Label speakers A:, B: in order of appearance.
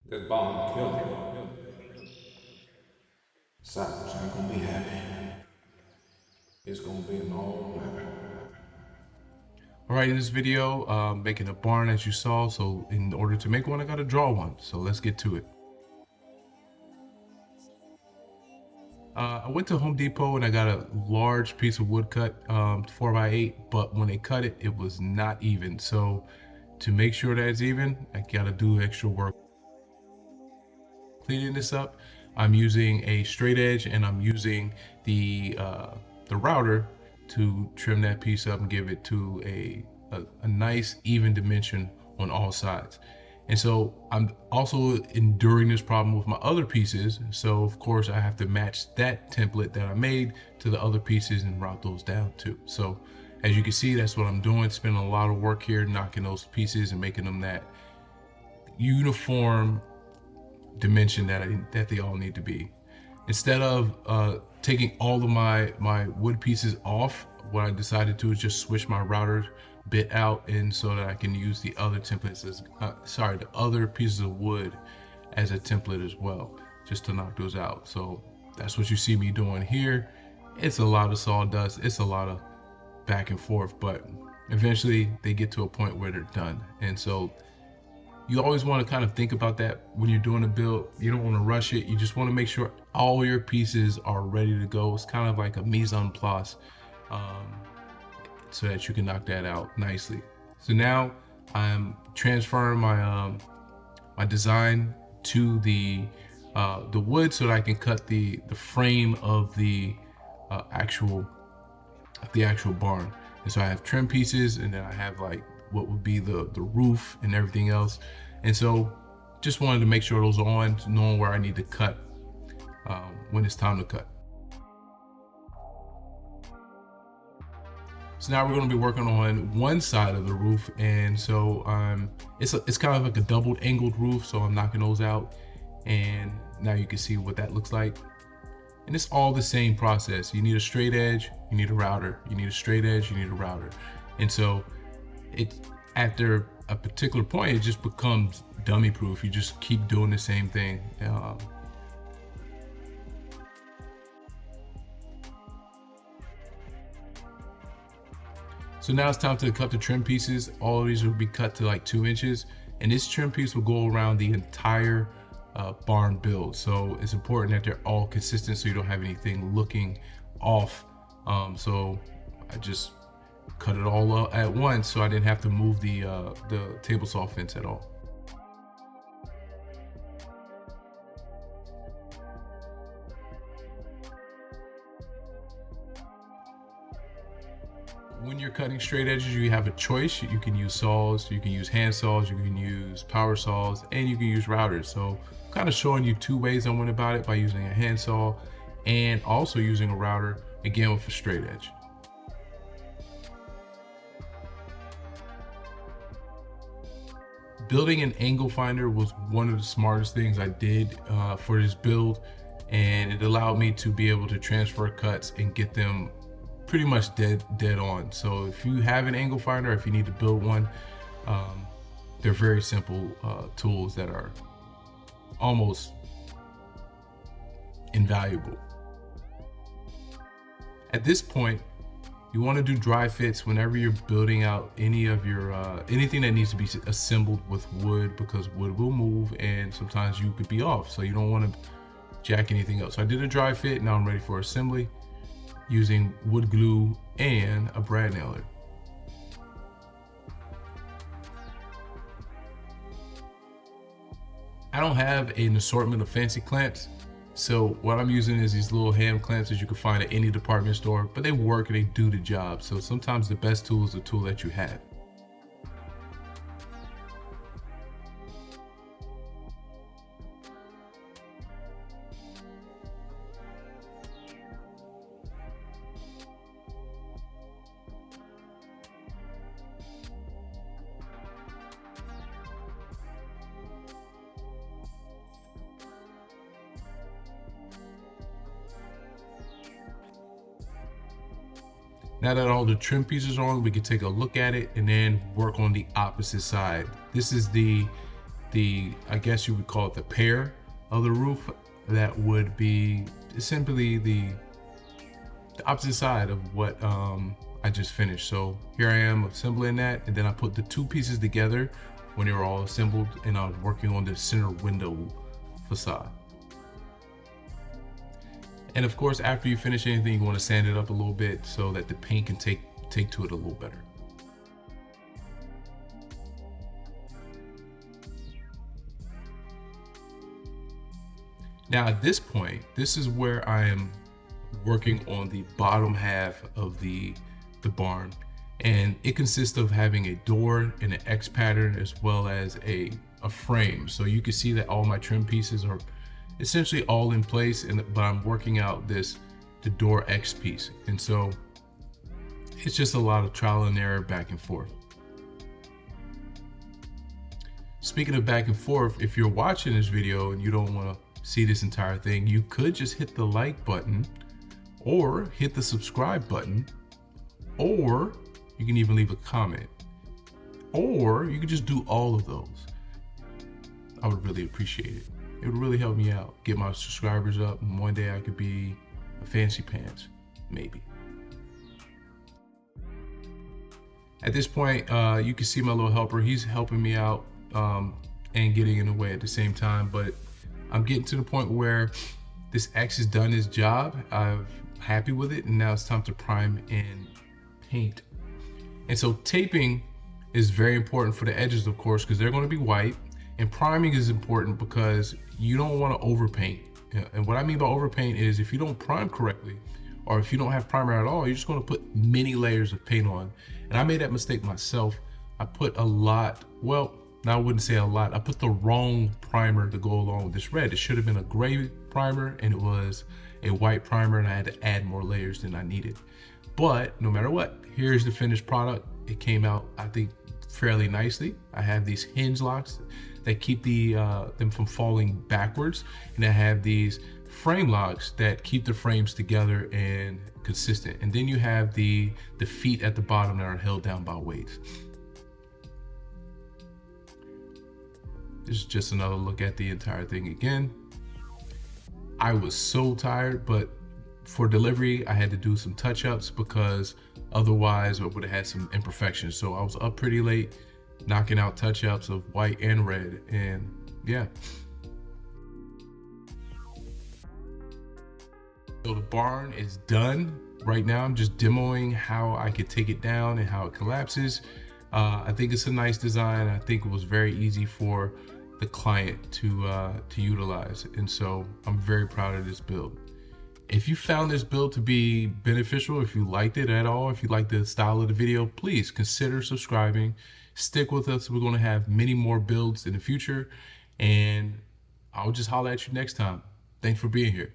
A: That bomb killed him. Cypress ain't gonna be happy. It's gonna be an all nighter. All right, in this video, making a barn as you saw. So in order to make one, I gotta draw one. So let's get to it. I went to Home Depot and I got a large piece of wood cut, 4x8, but when they cut it, it was not even. So to make sure that it's even, I gotta do extra work cleaning this up. I'm using a straight edge and I'm using the router to trim that piece up and give it to a nice even dimension on all sides. And so I'm also enduring this problem with my other pieces. So of course I have to match that template that I made to the other pieces and route those down too. So as you can see, that's what I'm doing. Spending a lot of work here, knocking those pieces and making them that uniform dimension that they all need to be. Instead of taking all of my wood pieces off, what I decided to do is just switch my router bit out, and so that I can use the other templates as the other pieces of wood as a template as well, just to knock those out. So that's what you see me doing here. It's a lot of sawdust, it's a lot of back and forth, but eventually they get to a point where they're done. And so you always want to kind of think about that when you're doing a build. You don't want to rush it. You just want to make sure all your pieces are ready to go. It's kind of like a mise en place, so that you can knock that out nicely. So now I'm transferring my my design to the wood so that I can cut the frame of the actual barn. And so I have trim pieces, and then I have like what would be the roof and everything else. And so just wanted to make sure those are on, knowing where I need to cut when it's time to cut. So now we're going to be working on one side of the roof, and so it's kind of like a double angled roof, so I'm knocking those out, and now you can see what that looks like. And it's all the same process. You need a straight edge, you need a router, you need a straight edge, you need a router. And so it, after a particular point, it just becomes dummy proof. You just keep doing the same thing. So now it's time to cut the trim pieces. All of these will be cut to like 2 inches, and this trim piece will go around the entire barn build. So it's important that they're all consistent so you don't have anything looking off. So I just cut it all up at once so I didn't have to move the table saw fence at all. When you're cutting straight edges, you have a choice. You can use saws, you can use hand saws, you can use power saws, and you can use routers. So I'm kind of showing you 2 ways I went about it, by using a hand saw and also using a router, again with a straight edge. Building an angle finder was one of the smartest things I did for this build, and it allowed me to be able to transfer cuts and get them pretty much dead on. So if you have an angle finder, if you need to build one, they're very simple tools that are almost invaluable. At this point, you want to do dry fits whenever you're building out any of your anything that needs to be assembled with wood, because wood will move and sometimes you could be off, so you don't want to jack anything else. So I did a dry fit. Now I'm ready for assembly using wood glue and a brad nailer. I don't have an assortment of fancy clamps, so what I'm using is these little hand clamps that you can find at any department store, but they work and they do the job. So sometimes the best tool is the tool that you have. Now that all the trim pieces are on, we can take a look at it and then work on the opposite side. This is the I guess you would call it the pair of the roof that would be simply the opposite side of what I just finished. So here I am assembling that, and then I put the two pieces together when they were all assembled, and I was working on the center window facade. And of course, after you finish anything, you want to sand it up a little bit so that the paint can take to it a little better. Now at this point, this is where I am working on the bottom half of the barn, and it consists of having a door and an X pattern as well as a frame. So you can see that all my trim pieces are essentially all in place, but I'm working out the door X piece, and so it's just a lot of trial and error back and forth. Speaking of back and forth, if you're watching this video and you don't want to see this entire thing, you could just hit the like button or hit the subscribe button, or you can even leave a comment, or you can just do all of those. I would really appreciate it. It would really help me out, get my subscribers up, and one day I could be a fancy pants, maybe. At this point, you can see my little helper. He's helping me out and getting in the way at the same time, but I'm getting to the point where this X has done its job. I'm happy with it, and now it's time to prime and paint. And so taping is very important for the edges, of course, because they're going to be white, and priming is important because you don't want to overpaint. And what I mean by overpaint is if you don't prime correctly, or if you don't have primer at all, you're just going to put many layers of paint on. And I made that mistake myself. I put a lot, well, now I wouldn't say a lot, I put the wrong primer to go along with this red. It should have been a gray primer, and it was a white primer, and I had to add more layers than I needed. But no matter what, here's the finished product. It came out, I think, fairly nicely. I have these hinge locks that keep them from falling backwards, and I have these frame locks that keep the frames together and consistent. And then you have the feet at the bottom that are held down by weights. This is just another look at the entire thing again. I was so tired, but for delivery, I had to do some touch-ups because otherwise I would have had some imperfections. So I was up pretty late, knocking out touch-ups of white and red, and yeah. So the barn is done. Right now, I'm just demoing how I could take it down and how it collapses. I think it's a nice design. I think it was very easy for the client to utilize, and so I'm very proud of this build. If you found this build to be beneficial, if you liked it at all, if you like the style of the video, please consider subscribing. Stick with us. We're going to have many more builds in the future, and I'll just holler at you next time. Thanks for being here.